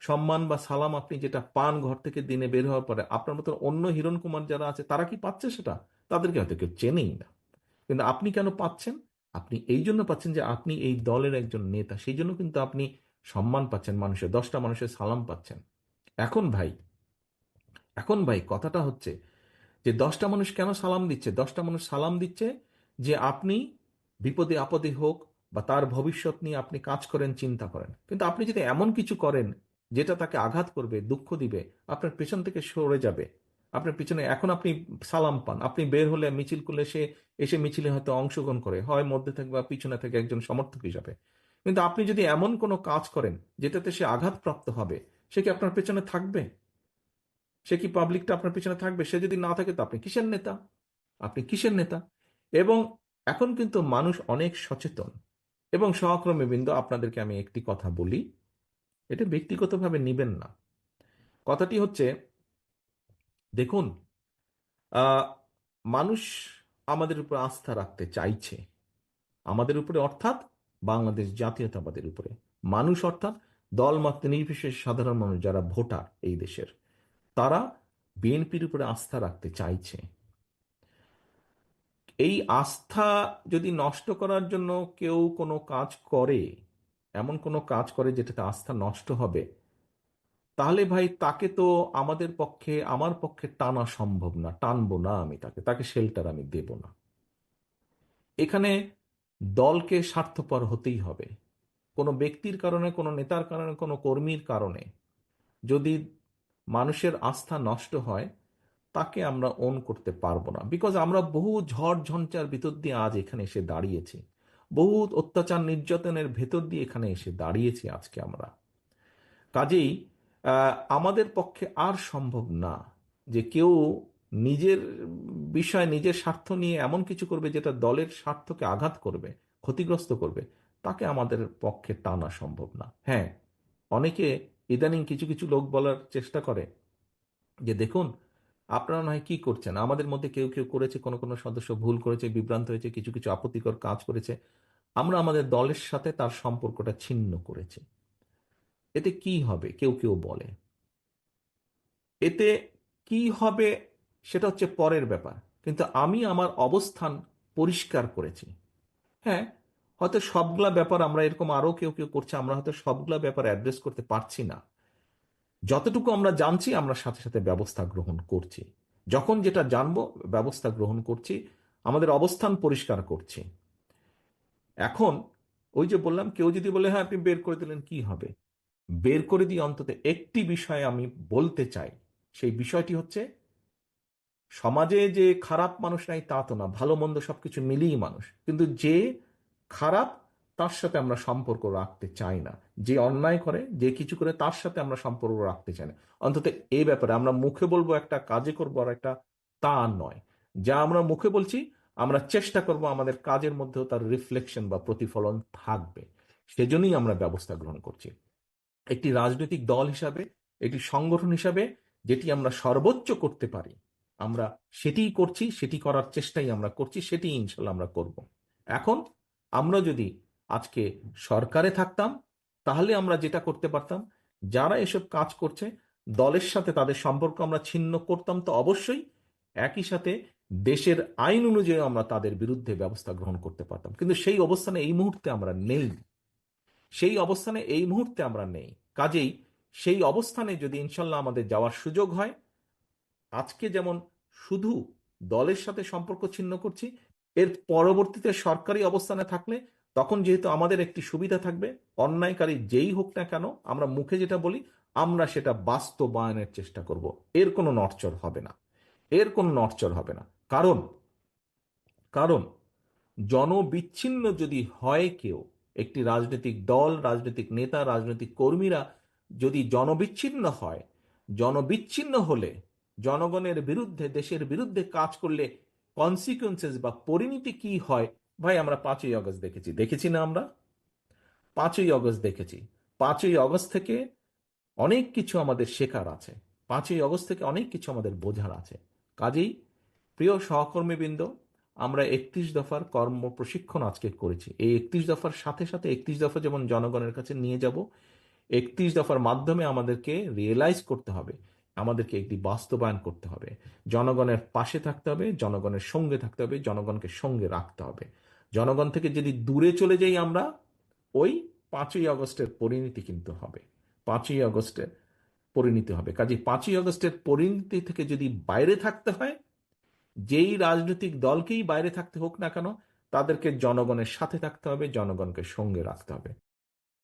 সম্মান বা সালাম আপনি যেটা পান ঘর থেকে দিনে বের হওয়ার পরে, আপনার মতো অন্য হিরণ কুমার যারা আছে তারা কি পাচ্ছে সেটা? তাদেরকে হয়তো কেউ চেনেই না। কিন্তু আপনি কেন পাচ্ছেন? আপনি এই জন্য পাচ্ছেন যে আপনি এই দলের একজন নেতা, সেই জন্য কিন্তু আপনি সম্মান পাচ্ছেন, মানুষের 10টা মানুষের সালাম পাচ্ছেন। এখন ভাই, এখন ভাই কথাটা হচ্ছে যে 10টা মানুষ কেন সালাম দিচ্ছে? 10টা মানুষ সালাম দিচ্ছে যে আপনি বিপদে আপদে হোক বা তার ভবিষ্যৎ নিয়ে আপনি কাজ করেন, চিন্তা করেন। কিন্তু আপনি যদি এমন কিছু করেন যেটা তাকে আঘাত করবে, দুঃখ দিবে, আপনার পেছন থেকে সরে যাবে, আপনার পিছনে এখন আপনি সালাম পান, আপনি বের হলে মিছিল করলে সে এসে মিছিলে হয়তো অংশগ্রহণ করে, হয় মধ্যে থেকে বা পিছনে থেকে একজন সমর্থক হিসাবে। কিন্তু আপনি যদি এমন কোনো কাজ করেন যেটাতে সে আঘাতপ্রাপ্ত হবে, সে কি আপনার পেছনে থাকবে? সে কি পাবলিকটা আপনার পিছনে থাকবে? সে যদি না থাকে তো আপনি কিসের নেতা? আপনি কিসের নেতা? এবং এখন কিন্তু মানুষ অনেক সচেতন। এবং সহকর্মী বৃন্দ, আপনাদেরকে আমি একটি কথা বলি, এটা ব্যক্তিগতভাবে নিবেন না। কথাটি হচ্ছে, দেখুন, আহ, মানুষ আমাদের উপর আস্থা রাখতে চাইছে, আমাদের উপরে অর্থাৎ বাংলাদেশ জাতীয়তাবাদের উপরে। মানুষ অর্থাৎ দলমত নির্বিশেষে সাধারণ মানুষ যারা ভোটার এই দেশের, তারা বিএনপির উপরে আস্থা রাখতে চাইছে। এই আস্থা যদি নষ্ট করার জন্য কেউ কোনো কাজ করে, এমন কোনো কাজ করে যেটাতে আস্থা নষ্ট হবে, তাহলে ভাই তাকে তো আমাদের পক্ষে, আমার পক্ষে টানা সম্ভব না, টানবো না আমি তাকে, তাকে শেল্টার আমি দেব না। এখানে দলকে স্বার্থপর হতেই হবে। কোনো ব্যক্তির কারণে, কোনো নেতার কারণে, কোনো কর্মীর কারণে যদি মানুষের আস্থা নষ্ট হয়, তাকে আমরা ওন করতে পারবো না। বিকজ আমরা বহু ঝড় ঝঞ্ঝার ভিতর দিয়ে আজ এখানে এসে দাঁড়িয়েছি, বহু অত্যাচার নির্যাতনের ভেতর দিয়ে এখানে এসে দাঁড়িয়েছি আজকে আমরা। কাজেই আমাদের পক্ষে আর সম্ভব না যে কেউ নিজের বিষয়, নিজের স্বার্থ নিয়ে এমন কিছু করবে যেটা দলের স্বার্থকে আঘাত করবে, ক্ষতিগ্রস্ত করবে। তাকে আমাদের পক্ষে টানা সম্ভব না। হ্যাঁ, অনেকে ইদানিং কিছু কিছু লোক বলার চেষ্টা করে যে দেখুন, আপনারা নয় কি করছেন, আমাদের মধ্যে কেউ কেউ করেছে, কোনো কোনো সদস্য ভুল করেছে, বিভ্রান্ত হয়েছে, কিছু কিছু আপত্তিকর কাজ করেছে, আমরা আমাদের দলের সাথে তার সম্পর্কটা ছিন্ন করেছি, এতে কি হবে কেউ কেউ বলে। এতে কি হবে সেটা হচ্ছে পরের ব্যাপার, কিন্তু আমি আমার অবস্থান পরিষ্কার করেছি। হ্যাঁ, হয়তো সবগুলা ব্যাপার আমরা এরকম আরো কেউ কেউ করছে, আমরা হয়তো সবগুলা ব্যাপার অ্যাড্রেস করতে পারছি না। যতটুকু আমরা জানছি আমরা সাথে সাথে ব্যবস্থা গ্রহণ করছি, যখন যেটা জানবো ব্যবস্থা গ্রহণ করছি, আমাদের অবস্থান পরিষ্কার করছি। এখন ওই যে বললাম, কেউ যদি বলে হ্যাঁ আপনি বের করে দিলেন কি হবে, বের করে দিয়ে অন্তত একটি বিষয় আমি বলতে চাই। সেই বিষয়টি হচ্ছে, সমাজে যে খারাপ মানুষ নাই তা তো না, ভালো মন্দ সবকিছু মিলিয়ে মানুষ, কিন্তু যে খারাপ তার সাথে আমরা সম্পর্ক রাখতে চাই না। যে অন্যায় করে, যে কিছু করে, তার সাথে আমরা সম্পর্ক রাখতে চাই না। অন্তত এই ব্যাপারে আমরা মুখে বলবো একটা, কাজে করবো আর একটা, তা নয়। যা আমরা মুখে বলছি আমরা চেষ্টা করব আমাদের কাজের মধ্যেও তার রিফ্লেকশন বা প্রতিফলন থাকবে। সেজন্যই আমরা ব্যবস্থা গ্রহণ করছি। একটি রাজনৈতিক দল হিসাবে, একটি সংগঠন হিসাবে যেটি আমরা সর্বোচ্চ করতে পারি আমরা সেটিই করছি, সেটি করার চেষ্টাই আমরা করছি, সেটি ইনশাল্লাহ আমরা করব। এখন আমরা যদি আজকে সরকারে থাকতাম, তাহলে আমরা যেটা করতে পারতাম, যারা এসব কাজ করছে দলের সাথে তাদের সম্পর্ক আমরা ছিন্ন করতাম তো অবশ্যই, একই সাথে দেশের আইন অনুযায়ী আমরা তাদের বিরুদ্ধে ব্যবস্থা গ্রহণ করতে পারতাম। কিন্তু সেই অবস্থানে এই মুহূর্তে আমরা নেই, সেই অবস্থানে এই মুহূর্তে আমরা নেই। কাজেই সেই অবস্থানে যদি ইনশাল্লাহ আমাদের যাওয়ার সুযোগ হয়, আজকে যেমন শুধু দলের সাথে সম্পর্ক ছিন্ন করছি, এর পরবর্তীতে সরকারি অবস্থানে থাকলে তখন যেহেতু আমাদের একটি সুবিধা থাকবে, অন্যায়কারী যেই হোক না কেন আমরা মুখে যেটা বলি আমরা সেটা বাস্তবায়নের চেষ্টা করব। এর কোনো নড়চড় হবে না, এর কোনো নড়চড় হবে না। কারণ কারণ জনবিচ্ছিন্ন যদি হয় কেউ, একটি রাজনৈতিক দল, রাজনৈতিক নেতা, রাজনৈতিক কর্মীরা যদি জনবিচ্ছিন্ন হয়, জনবিচ্ছিন্ন হলে, জনগণের বিরুদ্ধে, দেশের বিরুদ্ধে কাজ করলে কনসিকুয়েন্সেস বা পরিণতি কি হয়, ভাই আমরা 5ই আগস্ট দেখেছি, দেখেছি না আমরা? 5ই আগস্ট দেখেছি। 5ই আগস্ট থেকে অনেক কিছু আমাদের শেখার আছে, 5ই আগস্ট থেকে অনেক কিছু আমাদের বোঝার আছে। কাজেই প্রিয় সহকর্মীবৃন্দ, আমরা 31 দফার কর্ম প্রশিক্ষণ আজকে করেছি। এই 31 দফার সাথে সাথে 31 দফা যেমন জনগণের কাছে নিয়ে যাব, 31 দফার মাধ্যমে আমাদেরকে রিয়েলাইজ করতে হবে, আমাদেরকে একটি বাস্তবায়ন করতে হবে। জনগণের পাশে থাকতে হবে, জনগণের সঙ্গে থাকতে হবে, জনগণকে সঙ্গে রাখতে হবে। জনগণ থেকে যদি দূরে চলে যাই আমরা, ওই 5ই আগস্টের পরিণতি কিন্তু হবে। 5ই আগস্টের পরিণতি হবে। কাজে 5ই আগস্টের পরিণতি থেকে যদি বাইরে থাকতে হয়, যেই রাজনৈতিক দলকেই বাইরে থাকতে হোক না কেন, তাদেরকে জনগণের সাথে থাকতে হবে, জনগণকে সঙ্গে রাখতে হবে।